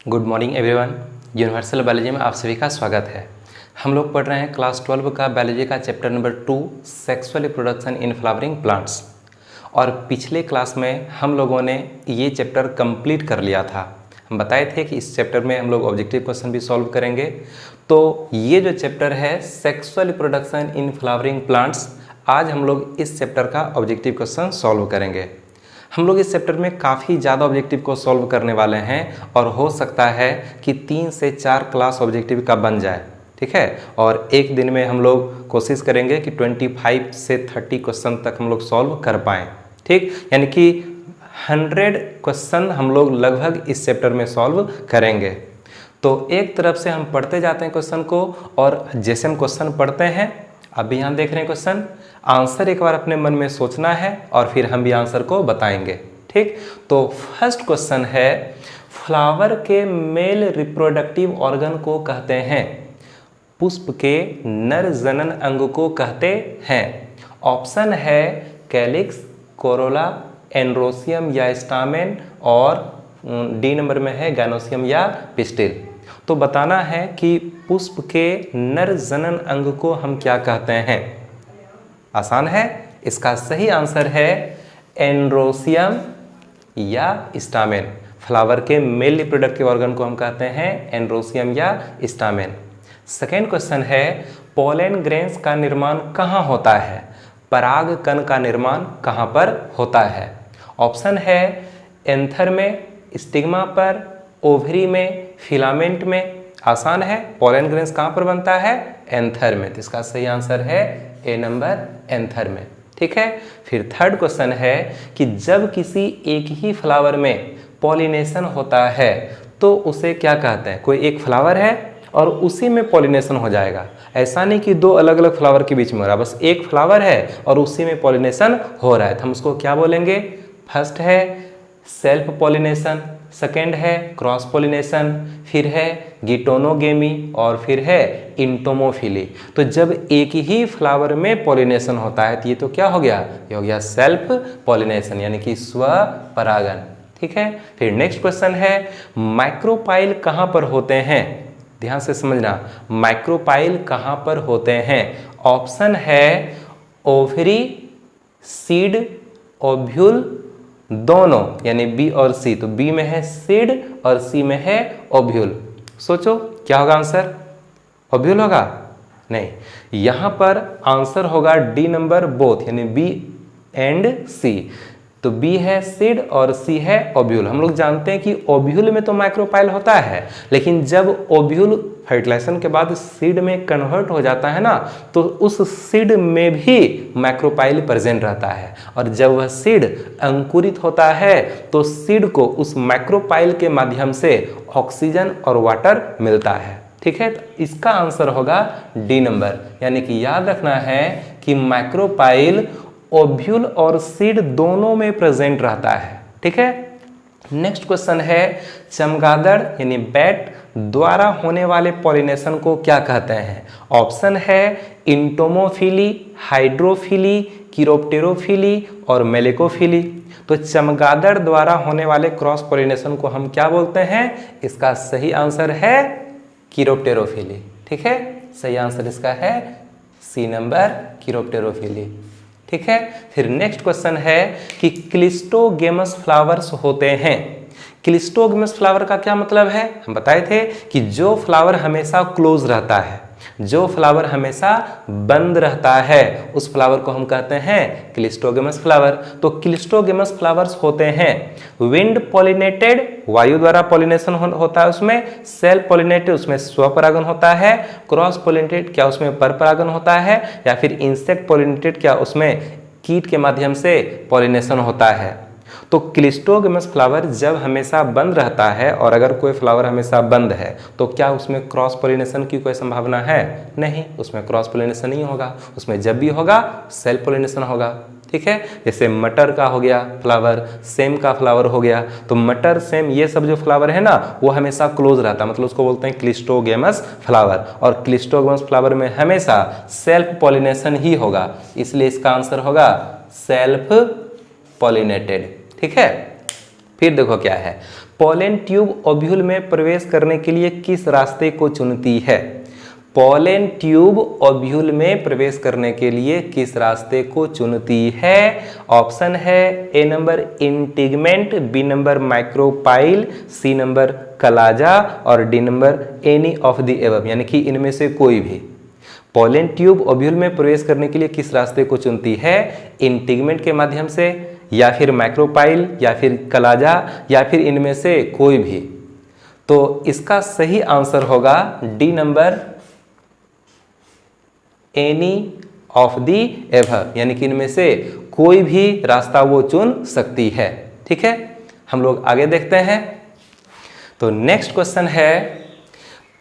Good morning everyone. Universal biology में आप सभी का स्वागत है। हम लोग पढ़ रहे हैं क्लास 12 का बायोलॉजी का chapter number 2 sexual reproduction in flowering plants. और पिछले क्लास में हम लोगों ने ये चैप्टर कंप्लीट कर लिया था। हम बताए थे कि इस चैप्टर में हम लोग ऑब्जेक्टिव क्वेश्चन भी सॉल्व करेंगे। तो ये जो चैप्टर है sexual reproduction in flowering plants, आज हम लोग इस चैप्टर का ऑब्जेक्टिव क्वेश्चन सॉल्व करेंगे। हम लोग इस चैप्टर में काफ़ी ज़्यादा ऑब्जेक्टिव को सॉल्व करने वाले हैं और हो सकता है कि 3 से 4 क्लास ऑब्जेक्टिव का बन जाए, ठीक है। और एक दिन में हम लोग कोशिश करेंगे कि 25 से 30 क्वेश्चन तक हम लोग सॉल्व कर पाएँ, ठीक। यानी कि 100 क्वेश्चन हम लोग लगभग इस चैप्टर में सॉल्व करेंगे। तो एक तरफ से हम पढ़ते जाते हैं क्वेश्चन को, और जैसे हम क्वेश्चन पढ़ते हैं, अभी यहाँ देख रहे हैं क्वेश्चन, आंसर एक बार अपने मन में सोचना है और फिर हम भी आंसर को बताएंगे, ठीक। तो फर्स्ट क्वेश्चन है, फ्लावर के मेल रिप्रोडक्टिव ऑर्गन को कहते हैं, पुष्प के नर जनन अंग को कहते हैं। ऑप्शन है कैलिक्स, कोरोला, एंड्रोसियम या स्टामेन, और डी नंबर में है गैनोसियम या पिस्टिल। तो बताना है कि पुष्प के नर जनन अंग को हम क्या कहते हैं। आसान है, इसका सही आंसर है एंड्रोसियम या स्टामेन। फ्लावर के मेल रिप्रोडक्टिव ऑर्गन को हम कहते हैं एंड्रोसियम या स्टामेन। सेकेंड क्वेश्चन है, पोलन ग्रेन्स का निर्माण कहाँ होता है, पराग कण का निर्माण कहाँ पर होता है। ऑप्शन है एंथर में, स्टिग्मा पर, ओवरी में, फिलामेंट में। आसान है, पोलन ग्रेन्स कहाँ पर बनता है, एंथर में। तो इसका सही आंसर है ए नंबर, एंथर में, ठीक है। फिर थर्ड क्वेश्चन है कि जब किसी एक ही फ्लावर में पॉलिनेशन होता है तो उसे क्या कहते हैं। कोई एक फ्लावर है और उसी में पॉलिनेशन हो जाएगा, ऐसा नहीं कि दो अलग अलग फ्लावर के बीच में हो रहा, बस एक फ्लावर है और उसी में पॉलिनेशन हो रहा है, तो हम उसको क्या बोलेंगे। फर्स्ट है सेल्फ पॉलिनेशन, सेकेंड है क्रॉस पॉलिनेशन, फिर है गिटोनोगेमी और फिर है इंटोमोफिली। तो जब एक ही फ्लावर में पॉलिनेशन होता है तो ये तो क्या हो गया, ये हो गया सेल्फ पॉलिनेशन, यानी कि स्वपरागन, ठीक है। फिर नेक्स्ट क्वेश्चन है, माइक्रोपाइल कहाँ पर होते हैं। ध्यान से समझना, माइक्रोपाइल कहाँ पर होते हैं। ऑप्शन है ओवरी, सीड, ओव्यूल, दोनों, यानी बी और सी। तो बी में है सीड और सी में है ओव्यूल। सोचो क्या होगा आंसर, ओव्यूल होगा, नहीं, यहां पर आंसर होगा डी नंबर, बोथ, यानी बी एंड सी। तो बी है सीड और सी है ओव्यूल। हम लोग जानते हैं कि ओव्यूल में तो माइक्रोपाइल होता है, लेकिन जब ओव्यूल फर्टिलाइजेशन के बाद सीड में कन्वर्ट हो जाता है ना, तो उस सीड में भी माइक्रोपाइल प्रेजेंट रहता है। और जब वह सीड अंकुरित होता है तो सीड को उस माइक्रोपाइल के माध्यम से ऑक्सीजन और वाटर मिलता है, ठीक है। तो इसका आंसर होगा डी नंबर, यानी कि याद रखना है कि माइक्रोपाइल ओव्यूल और सीड दोनों में प्रेजेंट रहता है, ठीक है। नेक्स्ट क्वेश्चन है, चमगादड़ यानी बैट द्वारा होने वाले पॉलिनेशन को क्या कहते हैं। ऑप्शन है इंटोमोफिली, हाइड्रोफिली, किरोप्टेरोफिली और मेलेकोफिली। तो चमगादड़ द्वारा होने वाले क्रॉस पॉलिनेशन को हम क्या बोलते हैं। इसका सही आंसर है किरोप्टेरोफिली, ठीक है। सही आंसर इसका है सी नंबर, किरोप्टेरोफिली, ठीक है। फिर नेक्स्ट क्वेश्चन है कि क्लिस्टोगेमस फ्लावर्स होते हैं। क्लिस्टोगेमस फ्लावर का क्या मतलब है, हम बताए थे कि जो फ्लावर हमेशा क्लोज रहता है, जो फ्लावर हमेशा बंद रहता है, उस फ्लावर को हम कहते हैं क्लिस्टोगेमस फ्लावर। तो क्लिस्टोगेमस फ्लावर्स होते हैं विंड पॉलिनेटेड, वायु द्वारा पॉलिनेशन होता है उसमें, सेल्फ पॉलिनेटेड, उसमें स्वपरागन होता है, क्रॉस पॉलिनेटेड, क्या उसमें परपरागन होता है, या फिर इंसेक्ट पॉलिनेटेड, क्या उसमें कीट के माध्यम से पॉलिनेशन होता है। तो क्लिस्टोगेमस फ्लावर जब हमेशा बंद रहता है, और अगर कोई फ्लावर हमेशा बंद है तो क्या उसमें क्रॉस पॉलिनेशन की कोई संभावना है, नहीं, उसमें क्रॉस पॉलिनेशन नहीं होगा। उसमें जब भी होगा सेल्फ पॉलिनेशन होगा, ठीक है। जैसे मटर का हो गया फ्लावर, सेम का फ्लावर हो गया, तो मटर, सेम, ये सब जो फ्लावर है ना, वो हमेशा क्लोज रहता है, मतलब उसको बोलते हैं क्लिस्टोगेमस फ्लावर। और क्लिस्टोगेमस फ्लावर में हमेशा सेल्फ पॉलिनेशन ही होगा, इसलिए इसका आंसर होगा सेल्फ पॉलिनेटेड, ठीक है। फिर देखो क्या है, पोलन ट्यूब ओव्यूल में प्रवेश करने के लिए किस रास्ते को चुनती है? पोलन ट्यूब ओव्यूल में प्रवेश करने के लिए किस रास्ते को चुनती है? ऑप्शन है A number integument, B number micropyle, C number chalaza और D number any of the above, यानी कि इनमें से कोई भी। पोलन ट्यूब ओव्यूल में प्रवेश करने के लिए किस रास्ते को चुनती है? इंटीगमेंट के माध्यम से, या फिर माइक्रोपाइल, या फिर कलाजा, या फिर इनमें से कोई भी। तो इसका सही आंसर होगा D number any of the ever, यानी कि इनमें से कोई भी रास्ता वो चुन सकती है। ठीक है, हम लोग आगे देखते हैं। तो नेक्स्ट क्वेश्चन है,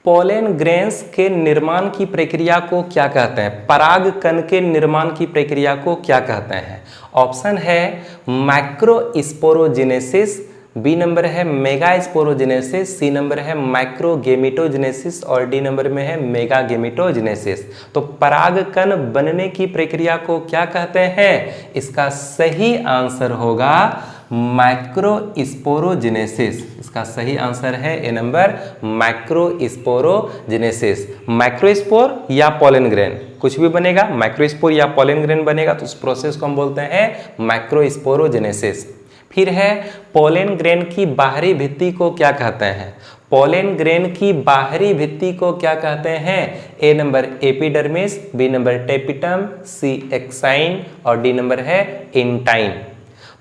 पोलन ग्रेन्स के निर्माण की प्रक्रिया को क्या कहते हैं? परागकण के निर्माण की प्रक्रिया को क्या कहते हैं? ऑप्शन है माइक्रोस्पोरोजेनेसिस, बी नंबर है मेगास्पोरोजेनेसिस, सी नंबर है माइक्रोगेमिटोजेनेसिस और डी नंबर में है मेगागेमिटोजेनेसिस। तो परागकण बनने की प्रक्रिया को क्या कहते हैं? इसका सही आंसर होगा माइक्रोस्पोरोजेनेसिस। इसका सही आंसर है ए नंबर माइक्रोस्पोरोजेनेसिस। माइक्रोस्पोर या पोलन ग्रेन कुछ भी बनेगा, माइक्रोस्पोर या पोलन ग्रेन बनेगा तो उस प्रोसेस को हम बोलते हैं माइक्रोस्पोरोजेनेसिस। फिर है पोलन ग्रेन की बाहरी भित्ति को क्या कहते हैं? पोलन ग्रेन की बाहरी भित्ति को क्या कहते हैं? A number epidermis, B number tapetum, C exine और डी नंबर है इंटाइन।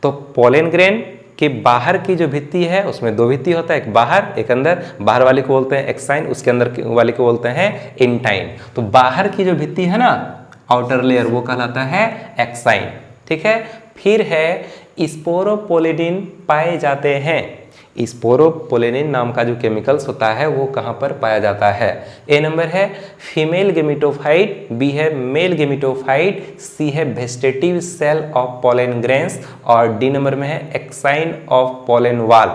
तो पोलन ग्रेन के बाहर की जो भित्ति है उसमें दो भित्ति होता है, एक बाहर एक अंदर। बाहर वाले को बोलते हैं एक्साइन, उसके अंदर वाले को बोलते हैं इंटाइन। तो बाहर की जो भित्ति है ना, आउटर लेयर, वो कहलाता है एक्साइन। ठीक है, फिर है स्पोरोपोलिनिन पाए जाते हैं। स्पोरोपोलिनिन नाम का जो केमिकल्स होता है वो कहाँ पर पाया जाता है? ए नंबर है फीमेल गेमिटोफाइट, बी है मेल गेमिटोफाइट, सी है vegetative cell of pollen grains और डी नंबर में है एक्साइन ऑफ पोलन वाल।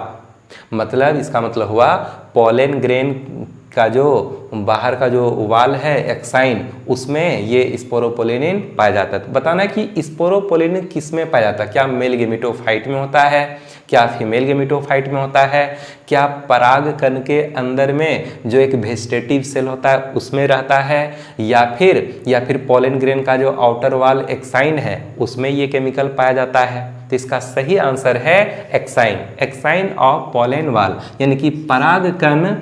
मतलब इसका मतलब हुआ पोलन ग्रेन का जो बाहर का जो वाल है एक्साइन, उसमें ये स्पोरोपोलिनिन पाया जाता है। तो बताना कि स्पोरोपोलिनिन किस में पाया जाता है? क्या मेल गेमिटोफाइट में होता है, क्या फीमेल गेमिटोफाइट में होता है, क्या परागकण के अंदर में जो एक वेजिटेटिव सेल होता है उसमें रहता है, या फिर पोलन ग्रेन का जो आउटर वाल एक्साइन है उसमें ये केमिकल पाया जाता है? तो इसका सही आंसर है एक्साइन, एक्साइन ऑफ पोलन वाल, यानी कि परागकण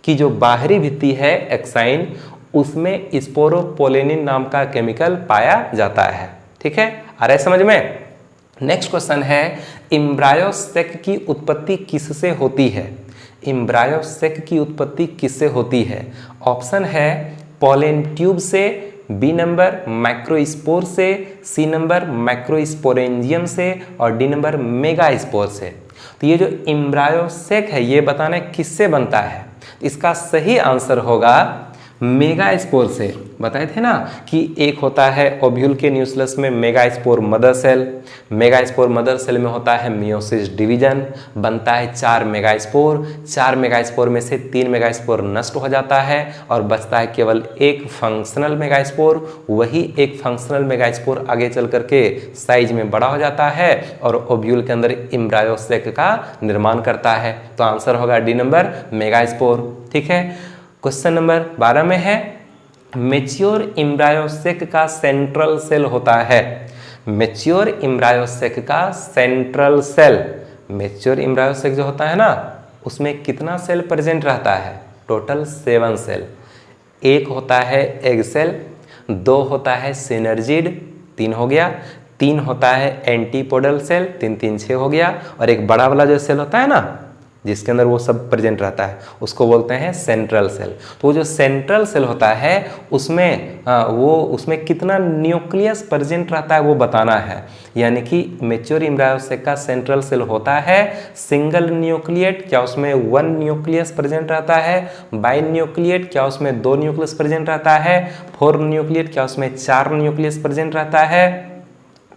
की जो बाहरी भित्ति है एक्साइन, उसमें स्पोरोपोलिनिन नाम का केमिकल पाया जाता है। ठीक है, आ रहा है समझ में? नेक्स्ट क्वेश्चन है, एम्ब्रायोसेक की उत्पत्ति किससे होती है? एम्ब्रायोसेक की उत्पत्ति किससे होती है? ऑप्शन है पोलन ट्यूब से, बी नंबर माइक्रोस्पोर से, सी नंबर माइक्रोस्पोरेंजियम से और डी नंबर मेगास्पोर से। तो ये जो एम्ब्रायोसेक है ये बताना किससे बनता है? इसका सही आंसर होगा मेगास्पोर से। बताए थे ना कि एक होता है ओव्यूल के न्यूक्लियस में megaspore mother cell, megaspore mother cell में होता है मियोसिस डिवीजन, बनता है 4 मेगास्पोर, 4 मेगास्पोर में से 3 मेगास्पोर नष्ट हो जाता है और बचता है केवल एक फंक्शनल मेगास्पोर। वही एक फंक्शनल मेगास्पोर आगे चल करके साइज में बड़ा हो जाता है और ओव्यूल के अंदर एम्ब्रायोसेक का निर्माण करता है। तो आंसर होगा डी नंबर मेगास्पोर। ठीक है, क्वेश्चन नंबर 12 में है, मैच्योर एम्ब्रायोसेक का सेंट्रल सेल होता है। मैच्योर एम्ब्रायोसेक का सेंट्रल सेल, मैच्योर एम्ब्रायोसेक जो होता है ना उसमें कितना सेल प्रेजेंट रहता है? Total 7 cell. एक होता है एग सेल, 2 होता है सिनर्जिड, 3 हो गया, 3 होता है एंटीपोडल सेल, 3 3 6 हो गया, और एक बड़ा वाला जो सेल होता है ना जिसके अंदर वो सब प्रेजेंट रहता है उसको बोलते हैं सेंट्रल सेल। तो वो जो सेंट्रल सेल होता है उसमें कितना न्यूक्लियस प्रेजेंट रहता है वो बताना है। यानी कि मैच्योर एम्ब्रायोसेक का सेंट्रल सेल होता है सिंगल न्यूक्लिएट, क्या उसमें 1 न्यूक्लियस प्रेजेंट रहता है? बाई न्यूक्लिएट, क्या उसमें 2 न्यूक्लियस प्रेजेंट रहता है? 4 न्यूक्लिएट, क्या उसमें 4 न्यूक्लियस प्रेजेंट रहता है?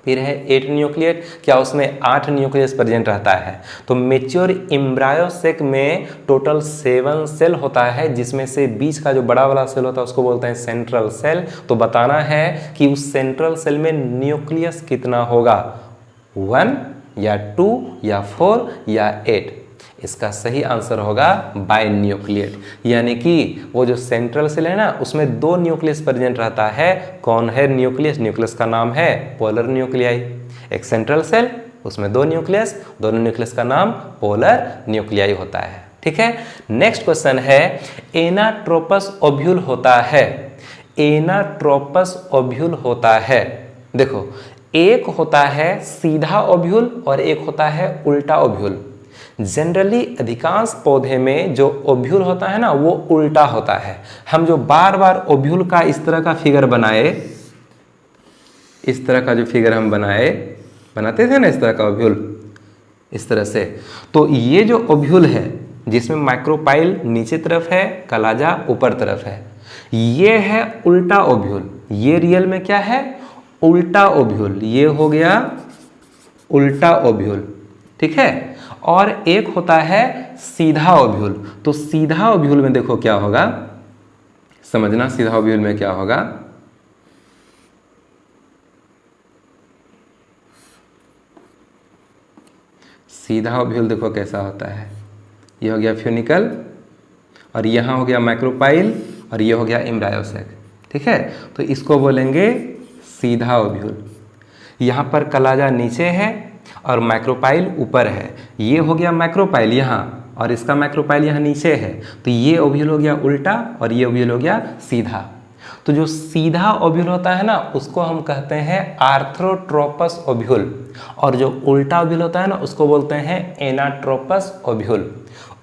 फिर है 8 न्यूक्लिएट, क्या उसमें 8 न्यूक्लियस प्रेजेंट रहता है? तो मैच्योर एम्ब्रायोसेक में टोटल 7 सेल होता है, जिसमें से बीच का जो बड़ा वाला सेल होता है उसको बोलते हैं सेंट्रल सेल। तो बताना है कि उस सेंट्रल सेल में न्यूक्लियस कितना होगा, 1 या 2 या 4 या 8। इसका सही आंसर होगा बाइन्यूक्लिएट, यानी कि वो जो सेंट्रल सेल है ना उसमें 2 न्यूक्लियस प्रेजेंट रहता है। कौन है न्यूक्लियस? न्यूक्लियस का नाम है पोलर न्यूक्लियाई। एक सेंट्रल सेल, उसमें 2 न्यूक्लियस, दोनों न्यूक्लियस का नाम पोलर न्यूक्लियाई होता है। ठीक है, नेक्स्ट क्वेश्चन है एनाट्रोपस ओव्यूल होता है। एनाट्रोपस ओव्यूल होता है, देखो एक होता है सीधा ओव्यूल और एक होता है उल्टा ओव्यूल। जनरली अधिकांश पौधे में जो ओव्यूल होता है ना वो उल्टा होता है। हम जो बार बार ओव्यूल का इस तरह का फिगर बनाए, इस तरह का जो फिगर हम बनाते थे ना इस तरह का ओव्यूल, इस तरह से, तो ये जो ओव्यूल है जिसमें माइक्रोपाइल नीचे तरफ है, कलाजा ऊपर तरफ है, ये है उल्टा ओव्यूल। ये रियल में क्या है? उल्टा ओव्यूल। ये हो गया उल्टा ओव्यूल। ठीक है, और एक होता है सीधा ओव्यूल। तो सीधा ओव्यूल में देखो क्या होगा, समझना सीधा ओव्यूल में क्या होगा। सीधा ओव्यूल देखो कैसा होता है, ये हो गया फ्यूनिकल और यहाँ हो गया माइक्रोपाइल और ये हो गया एम्ब्रायोसेक। ठीक है, तो इसको बोलेंगे सीधा ओव्यूल। यहाँ पर कलाजा नीचे है और माइक्रोपाइल ऊपर है। ये हो गया माइक्रोपाइल यहाँ और इसका माइक्रोपाइल यहाँ नीचे है, तो ये ओव्यूल हो गया उल्टा और ये ओव्यूल हो गया सीधा। तो जो सीधा ओव्यूल होता है ना उसको हम कहते हैं आर्थ्रोट्रोपस ओव्यूल, और जो उल्टा ओव्यूल होता है ना उसको बोलते हैं एनाट्रोपस ओव्यूल।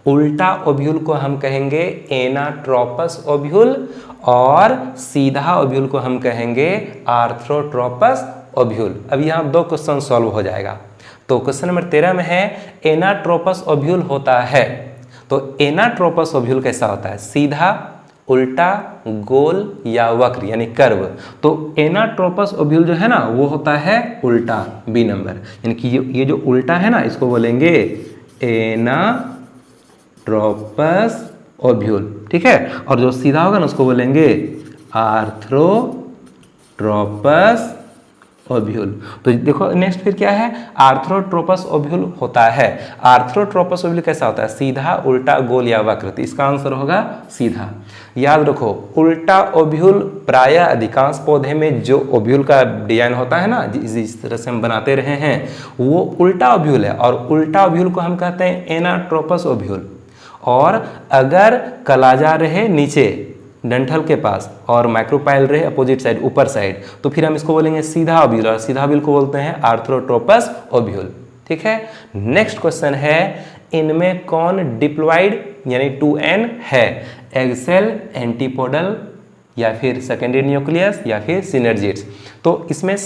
उल्टा ओव्यूल को हम कहेंगे एनाट्रोपस ओव्यूल और सीधा ओव्यूल को हम कहेंगे आर्थ्रोट्रोपस ओव्यूल। अब यहाँ 2 क्वेश्चन सॉल्व हो जाएगा। तो क्वेश्चन नंबर 13 में है एनाट्रोपस ओव्यूल होता है। तो एनाट्रोपस ओव्यूल कैसा होता है? सीधा, उल्टा, गोल या वक्र यानी कर्व। तो एनाट्रोपस ओव्यूल जो है ना वो होता है उल्टा, बी नंबर, यानी कि ये जो उल्टा है ना इसको बोलेंगे एनाट्रोपस ओव्यूल। ठीक है, और जो सीधा होगा ना उसको बोलेंगे आर्थ्रोट्रोपस ओव्यूल। तो देखो नेक्स्ट फिर क्या है, आर्थ्रोट्रोपस ओव्यूल होता है। आर्थ्रोट्रोपस ओव्यूल कैसा होता है? सीधा, उल्टा, गोल या वक्र। तो इसका आंसर होगा सीधा। याद रखो उल्टा ओव्यूल प्रायः अधिकांश पौधे में जो ओव्यूल का डिजाइन होता है ना जिस तरह से हम बनाते रहे हैं वो उल्टा ओव्यूल है, और उल्टा ओव्यूल को हम कहते हैं एनाट्रोपस ओव्यूल। और अगर कलाजा रहे नीचे डंठल के पास और माइक्रोपाइल रहे अपोजिट साइड ऊपर साइड, तो फिर हम इसको बोलेंगे सीधा ओव्यूल, और सीधा ओव्यूल को बोलते हैं आर्थ्रोट्रोपस ओव्यूल। ठीक है, नेक्स्ट क्वेश्चन है इनमें कौन डिप्लॉइड यानी 2n है? एग सेल, एंटीपोडल या फिर सेकेंडरी न्यूक्लियस या फिर सिनर्जिड्स। तो इसमें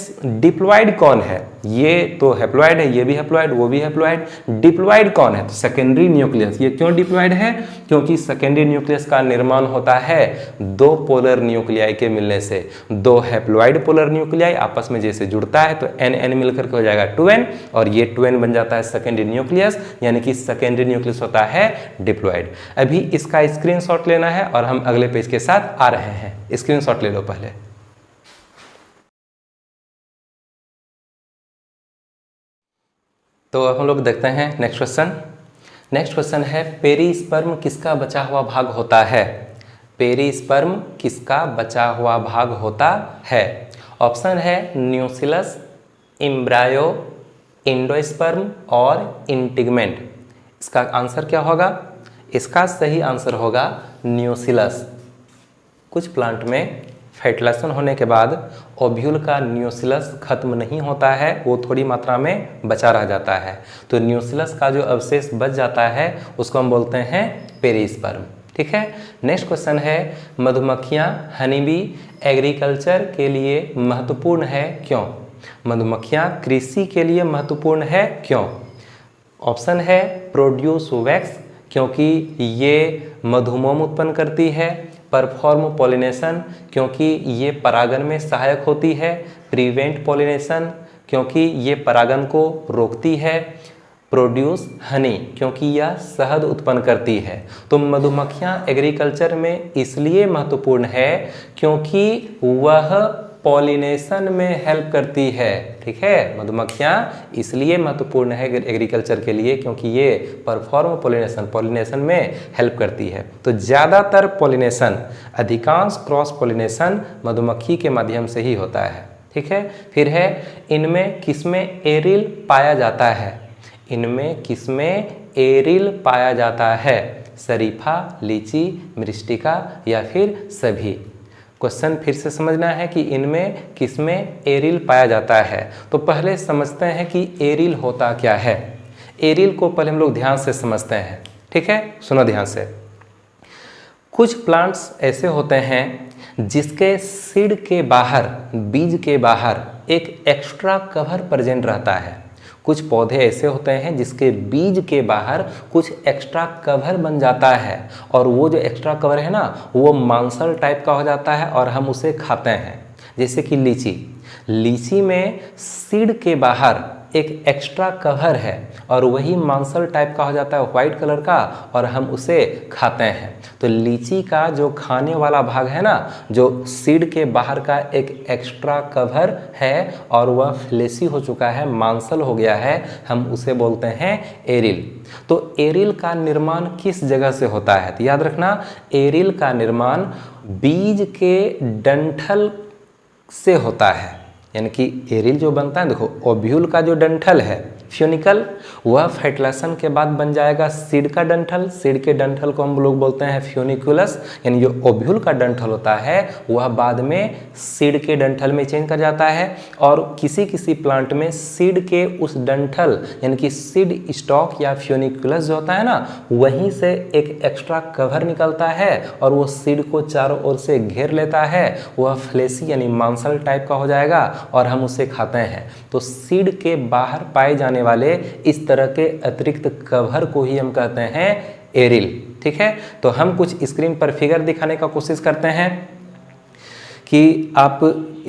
डिप्लॉइड कौन है? ये तो हैप्लॉइड है, ये भी हैप्लॉइड, वो भी हैप्लॉइड। डिप्लॉइड कौन है? तो सेकेंडरी न्यूक्लियस। ये क्यों डिप्लॉइड है? क्योंकि सेकेंडरी न्यूक्लियस का निर्माण होता है 2 पोलर न्यूक्लियाई के मिलने से। 2 हैप्लॉइड पोलर न्यूक्लियाई आपस में जैसे जुड़ता है तो n मिलकर के हो जाएगा 2n, और ये 2n बन जाता है सेकेंडरी न्यूक्लियस, यानी कि सेकेंडरी न्यूक्लियस होता है डिप्लॉइड। अभी इसका स्क्रीनशॉट लेना है और हम अगले पेज के साथ आ रहे हैं। स्क्रीनशॉट ले लो पहले। तो हम लोग देखते हैं नेक्स्ट क्वेश्चन। नेक्स्ट क्वेश्चन है पेरिस्पर्म किसका बचा हुआ भाग होता है? पेरिस्पर्म किसका बचा हुआ भाग होता है? ऑप्शन है न्यूसिलस, एम्ब्रायो, इंडोस्पर्म और इंटिगमेंट। इसका आंसर क्या होगा? इसका सही आंसर होगा न्यूसिलस। कुछ प्लांट में फर्टिलाइजेशन होने के बाद ओव्यूल का न्यूसिलस खत्म नहीं होता है, वो थोड़ी मात्रा में बचा रह जाता है। तो न्यूसिलस का जो अवशेष बच जाता है उसको हम बोलते हैं पेरिस्पर्म। ठीक है, नेक्स्ट क्वेश्चन है मधुमक्खियाँ हनीबी एग्रीकल्चर के लिए महत्वपूर्ण है क्यों? मधुमक्खियाँ कृषि के लिए महत्वपूर्ण है क्यों? ऑप्शन है प्रोड्यूस वैक्स, क्योंकि ये मधुमोम उत्पन्न करती है। परफॉर्म पॉलिनेशन, क्योंकि ये परागन में सहायक होती है। प्रिवेंट पॉलिनेशन, क्योंकि ये परागन को रोकती है। प्रोड्यूस हनी, क्योंकि यह शहद उत्पन्न करती है। तो मधुमक्खियाँ एग्रीकल्चर में इसलिए महत्वपूर्ण है क्योंकि वह पॉलिनेशन में हेल्प करती है। ठीक है, मधुमक्खियाँ इसलिए महत्वपूर्ण है एग्रीकल्चर के लिए क्योंकि ये परफॉर्म पॉलिनेशन में हेल्प करती है। तो ज़्यादातर पॉलिनेशन, अधिकांश क्रॉस पॉलिनेशन मधुमक्खी के माध्यम से ही होता है। ठीक है, फिर है इनमें किसमें एरिल पाया जाता है? इनमें किसमें एरिल पाया जाता है? शरीफा, लीची, मृष्टिका या फिर सभी? क्वेश्चन फिर से समझना है कि इनमें किसमें एरिल पाया जाता है। तो पहले समझते हैं कि एरिल होता क्या है। एरिल को पहले हम लोग ध्यान से समझते हैं। ठीक है, सुनो ध्यान से। कुछ प्लांट्स ऐसे होते हैं जिसके सीड के बाहर, बीज के बाहर एक एक्स्ट्रा कवर प्रेजेंट रहता है। कुछ पौधे ऐसे होते हैं जिसके बीज के बाहर कुछ एक्स्ट्रा कवर बन जाता है और वो जो एक्स्ट्रा कवर है ना वो मांसल टाइप का हो जाता है और हम उसे खाते हैं। जैसे कि लीची, लीची में सीड के बाहर एक एक्स्ट्रा कवर है और वही मांसल टाइप का हो जाता है, वाइट कलर का, और हम उसे खाते हैं। तो लीची का जो खाने वाला भाग है ना, जो सीड के बाहर का एक एक्स्ट्रा कवर है और वह फ्लेशी हो चुका है, मांसल हो गया है, हम उसे बोलते हैं एरिल। तो एरिल का निर्माण किस जगह से होता है? तो याद रखना, एरिल का निर्माण बीज के डंठल से होता है। यानी कि एरिल जो बनता है, देखो ओव्यूल का जो डंठल है फ्यूनिकल, वह फर्टिलाइजेशन के बाद बन जाएगा सीड का डंठल। सीड के डंठल को हम लोग बोलते हैं फ्यूनिकुलस। यानी जो ओव्यूल का डंठल होता है वह बाद में सीड के डंठल में चेंज कर जाता है और किसी किसी प्लांट में सीड के उस डंठल यानी कि सीड स्टॉक या फ्यूनिकुलस जो होता है ना, वहीं से एक एक्स्ट्रा कवर निकलता है और वो सीड को चारों ओर से घेर लेता है। वह फ्लेशी यानी मांसल टाइप का हो जाएगा और हम उसे खाते हैं। तो सीड के बाहर पाए जाने वाले इस तरह के अतिरिक्त कवर को ही हम कहते हैं एरिल। ठीक है, तो हम कुछ स्क्रीन पर फिगर दिखाने का कोशिश करते हैं कि आप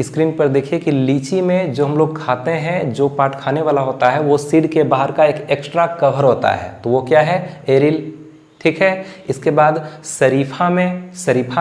स्क्रीन पर देखिए कि लीची में जो हम लोग खाते हैं, जो पार्ट खाने वाला होता है वो सीड के बाहर का एक एक्स्ट्रा कवर होता है, तो वो क्या है? एरिल। ठीक है, इसके बाद शरीफा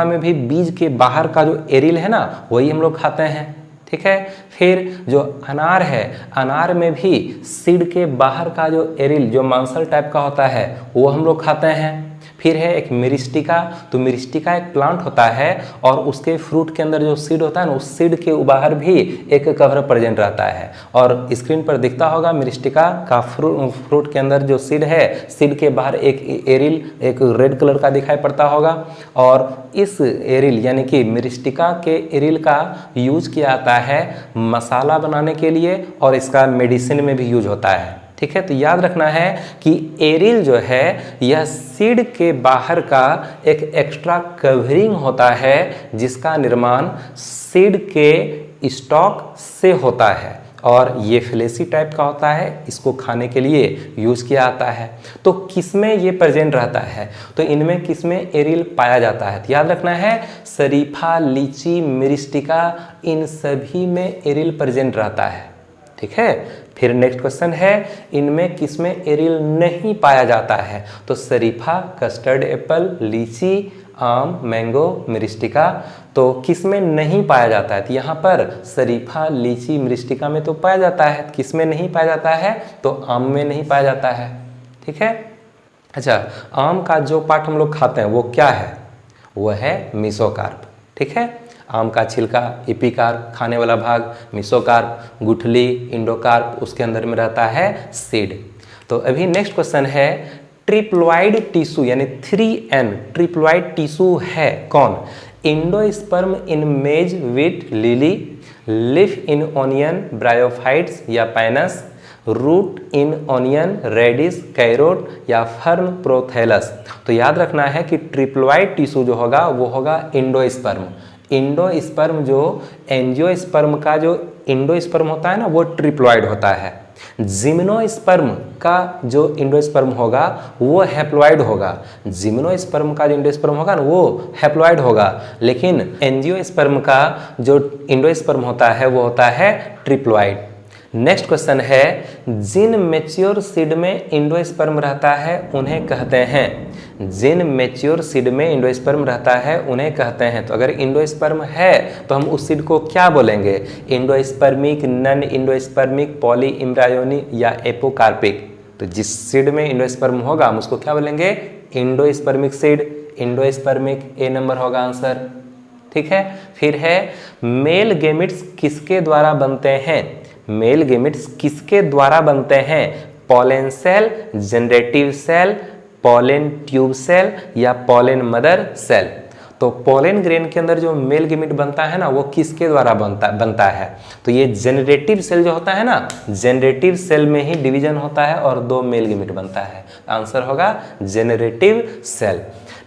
में भी बीज के बाहर का जो एरिल है ना वही हम लोग खाते हैं। ठीक है, फिर जो अनार है, अनार में भी सीड के बाहर का जो एरिल जो मांसल टाइप का होता है वो हम लोग खाते हैं। फिर है एक मिरिस्टिका, तो मिरिस्टिका एक प्लांट होता है और उसके फ्रूट के अंदर जो सीड होता है ना, उस सीड के बाहर भी एक कवर प्रेजेंट रहता है और स्क्रीन पर दिखता होगा मिरिस्टिका का फ्रूट के अंदर जो सीड है, सीड के बाहर एक एरिल एक रेड कलर का दिखाई पड़ता होगा। और इस एरिल यानी कि मिरिस्टिका के एरिल का यूज किया जाता है मसाला बनाने के लिए और इसका मेडिसिन में भी यूज होता है। ठीक है, तो याद रखना है कि एरिल जो है यह सीड के बाहर का एक एक्स्ट्रा कवरिंग होता है जिसका निर्माण सीड के स्टॉक से होता है और ये फ्लेशी टाइप का होता है, इसको खाने के लिए यूज किया जाता है। तो किसमें ये प्रेजेंट रहता है? तो इनमें किसमें एरिल पाया जाता है? तो याद रखना है शरीफा, लीची, मिरिस्टिका, इन सभी में एरिल प्रेजेंट रहता है। ठीक है, फिर नेक्स्ट क्वेश्चन है इनमें किसमें एरिल नहीं पाया जाता है? तो शरीफा, कस्टर्ड एप्पल, लीची, आम, मैंगो, मिरिस्टिका, तो किसमें नहीं पाया जाता है? तो यहाँ पर शरीफा, लीची, मिरिस्टिका में तो पाया जाता है, किसमें नहीं पाया जाता है? तो आम में नहीं पाया जाता है। ठीक है, अच्छा, आम का जो पार्ट हम लोग खाते हैं वो क्या है? वह है मीसोकार्प। ठीक है, आम का छिलका, एपिकार्प, खाने वाला भाग मीसोकार्प, गुठली, इंडोकार्प, उसके अंदर में रहता है सीड। तो अभी नेक्स्ट क्वेश्चन है ट्रिप्लॉइड टिश्यू यानी 3N ट्रिप्लॉइड टिश्यू है कौन? इंडोस्पर्म इन मेज with lily, leaf in onion bryophytes या पैनस, रूट इन ओनियन रेडिस कैरोट या फर्न प्रोथैलस। तो याद रखना है कि ट्रिप्लॉइड टिश्यू जो होगा वो होगा इंडोस्पर्म। इंडोस्पर्म जो एंजियोस्पर्म का जो इंडोस्पर्म होता है ना वो ट्रिप्लॉइड होता है। जिम्नोस्पर्म का जो इंडोस्पर्म होगा वो हैप्लॉइड होगा। जिम्नोस्पर्म का जो इंडोस्पर्म होगा ना वो हैप्लॉइड होगा, लेकिन एंजियोस्पर्म का जो इंडोस्पर्म होता है वो होता है ट्रिप्लॉइड। नेक्स्ट क्वेश्चन है, जिन मैच्योर सीड में इंडोस्पर्म रहता है उन्हें कहते हैं, जिन मैच्योर सीड में इंडोस्पर्म रहता है उन्हें कहते हैं। तो अगर इंडोस्पर्म है तो हम उस सीड को क्या बोलेंगे? इंडोस्पर्मिक, नन इंडोस्पर्मिक, पॉली इम्ब्रायोनी या एपोकार्पिक। तो जिस सीड में इंडोस्पर्म होगा हम उसको क्या बोलेंगे? इंडोस्पर्मिक सीड, इंडोस्पर्मिक, ए नंबर होगा आंसर। ठीक है, फिर है मेल गेमिट्स किसके द्वारा बनते हैं? मेल गेमिट्स किसके द्वारा बनते हैं? Pollen cell, generative cell, pollen tube cell या पॉलन मदर सेल। तो पॉलन ग्रेन के अंदर जो मेल गेमिट बनता है ना वो किसके द्वारा बनता है? तो ये जनरेटिव सेल जो होता है ना, जनरेटिव सेल में ही डिवीजन होता है और 2 मेल गेमिट बनता है। आंसर होगा जनरेटिव सेल।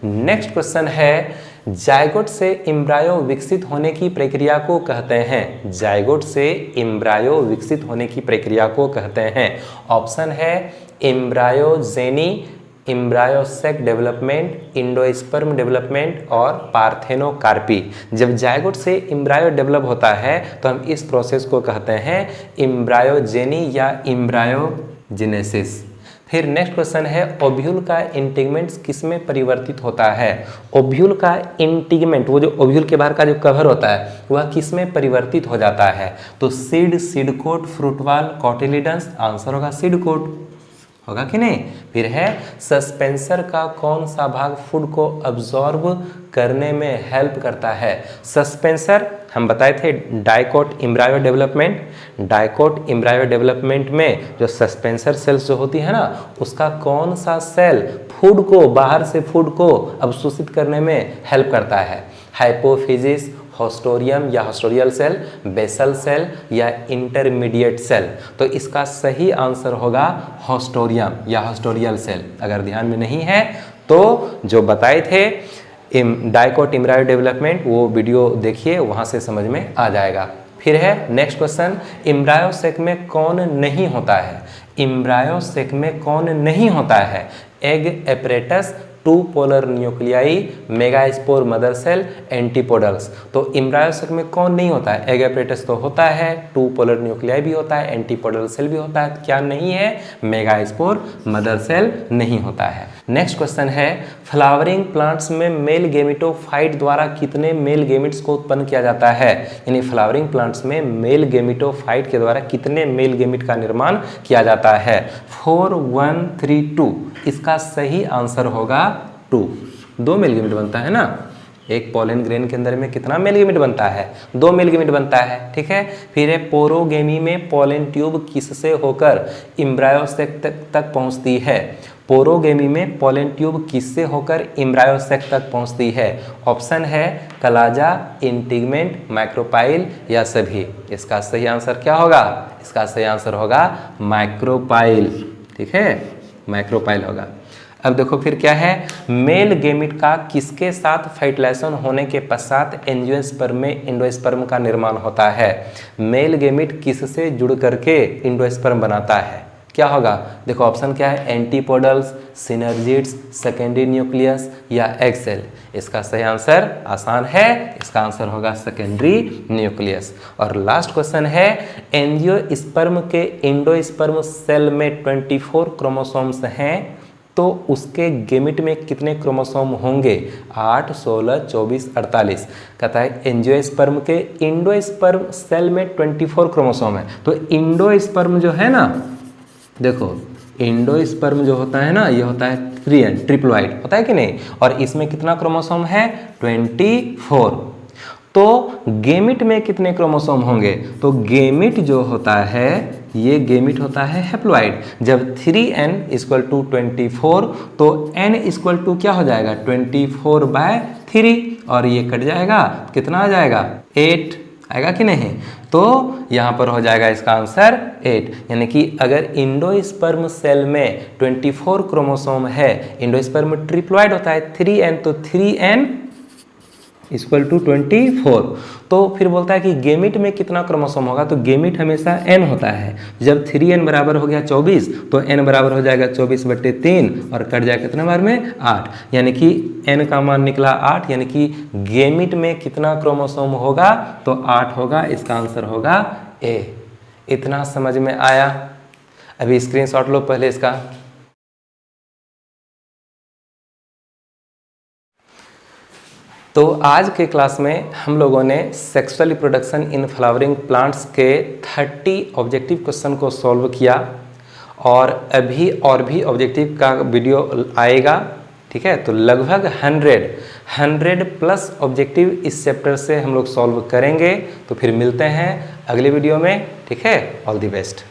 नेक्स्ट क्वेश्चन है, जायगोट से एम्ब्रायो विकसित होने की प्रक्रिया को कहते हैं, जायगोट से एम्ब्रायो विकसित होने की प्रक्रिया को कहते हैं। ऑप्शन है एम्ब्रायोजेनी, एम्ब्रायोसेक डेवलपमेंट, इंडोस्पर्म डेवलपमेंट और पार्थेनोकार्पी। जब जायगोट से एम्ब्रायो डेवलप होता है तो हम इस प्रोसेस को कहते हैं एम्ब्रायोजेनी या एम्ब्रायोजेनेसिस। फिर नेक्स्ट क्वेश्चन है, ओव्यूल का इंटीगमेंट किस में परिवर्तित होता है? ओव्यूल का इंटीगमेंट, वो जो ओव्यूल के बाहर का जो कवर होता है वह किस में परिवर्तित हो जाता है? तो seed, seed coat, fruit wall, cotyledons. Answer होगा सीड कोट, होगा कि नहीं? फिर है, सस्पेंसर का कौन सा भाग फूड को अब्जॉर्ब करने में हेल्प करता है? सस्पेंसर हम बताए थे dicot embryo development, dicot embryo development में जो सस्पेंसर सेल्स जो होती है ना उसका कौन सा सेल फूड को, बाहर से फूड को अवशोषित करने में हेल्प करता है? हाइपोफिजिस, हॉस्टोरियम या हॉस्टोरियल सेल, बेसल सेल या इंटरमीडिएट सेल। तो इसका सही आंसर होगा हॉस्टोरियम या हॉस्टोरियल सेल। अगर ध्यान में नहीं है तो जो बताए थे डाइकोट एम्ब्रायो डेवलपमेंट वो वीडियो देखिए, वहां से समझ में आ जाएगा। फिर है नेक्स्ट क्वेश्चन, एम्ब्रायोसेक में कौन नहीं होता है? एम्ब्रायोसेक में कौन नहीं होता है? Egg apparatus, 2 polar nuclei, megaspore mother cell, antipodals. तो एम्ब्रायोसेक में कौन नहीं होता है? एग एपरेटस तो होता है, 2 पोलर न्यूक्लियाई भी होता है, एंटीपोडल सेल भी होता है, क्या नहीं है? मेगास्पोर मदर सेल नहीं होता है। नेक्स्ट क्वेश्चन है, फ्लावरिंग प्लांट्स में मेल गेमिटोफाइट द्वारा कितने मेल गेमिट्स को उत्पन्न किया जाता है? यानी फ्लावरिंग प्लांट्स में मेल गेमिटोफाइट के द्वारा कितने मेल गेमिट का निर्माण किया जाता है? 4, 1, 3, 2। इसका सही आंसर होगा 2। 2 मेल गेमिट बनता है ना। एक पॉलन ग्रेन के अंदर में कितना मेल गेमिट बनता है? 2 मेल गेमिट बनता है। ठीक है, फिर है पोरोगेमी में पॉलन ट्यूब किससे होकर एम्ब्रायोसेक तक पहुंचती है? पोरोगेमी में पॉलन ट्यूब किससे होकर एम्ब्रायोसेक तक पहुंचती है? ऑप्शन है कलाजा, इंटीगमेंट, माइक्रोपाइल या सभी। इसका सही आंसर क्या होगा? इसका सही आंसर होगा माइक्रोपाइल। ठीक है, माइक्रोपाइल होगा। अब देखो फिर क्या है, मेल गेमिट का किसके साथ फर्टिलाइजेशन होने के पश्चात एंजियोस्पर्म में इंडोस्पर्म का निर्माण होता है? मेल गेमिट किससे जुड़ करके इंडोस्पर्म बनाता है? क्या होगा? देखो ऑप्शन क्या है, एंटीपोडल्स, सिनर्जिड्स, सेकेंडरी न्यूक्लियस या एग सेल। इसका सही आंसर आसान है, इसका आंसर होगा सेकेंडरी न्यूक्लियस। और लास्ट क्वेश्चन है, एंजियोस्पर्म के इंडोस्पर्म सेल में 24 क्रोमोसोम्स हैं तो उसके गेमिट में कितने क्रोमोसोम होंगे? 8, 16, 24, 48। कहता है एंजियोस्पर्म के इंडोस्पर्म सेल में 24 क्रोमोसोम है। तो इंडोस्पर्म जो है ना, देखो इंडोस्पर्म जो होता है ना ये होता है 3n, ट्रिप्लोइड होता है कि नहीं? और इसमें कितना क्रोमोसोम है? 24। तो गेमिट में कितने क्रोमोसोम होंगे? तो गेमिट जो होता है ये गेमिट होता है हैप्लॉइड। जब 3n = 24 तो n = क्या हो जाएगा? 24/3 और ये कट जाएगा, कितना आ जाएगा? 8 आएगा कि नहीं? तो यहाँ पर हो जाएगा इसका आंसर 8। यानी कि अगर इंडोस्पर्म सेल में 24 क्रोमोसोम है, इंडोस्पर्म ट्रिप्लॉइड होता है 3n, तो 3n = 24। तो फिर बोलता है कि गेमिट में कितना क्रोमोसोम होगा? तो गेमिट हमेशा n होता है। जब 3n बराबर हो गया 24 तो n बराबर हो जाएगा 24/3 और कट जाएगा कितने बार में? 8। यानी कि n का मान निकला 8, यानी कि गेमिट में कितना क्रोमोसोम होगा? तो 8 होगा। इसका आंसर होगा ए। इतना समझ में आया? अभी स्क्रीनशॉट लो पहले इसका। तो आज के क्लास में हम लोगों ने sexual reproduction in flowering plants के 30 ऑब्जेक्टिव क्वेश्चन को सॉल्व किया, और अभी और भी ऑब्जेक्टिव का वीडियो आएगा, ठीक है। तो लगभग 100 प्लस ऑब्जेक्टिव इस चैप्टर से हम लोग सॉल्व करेंगे। तो फिर मिलते हैं अगले वीडियो में, ठीक है। All the best.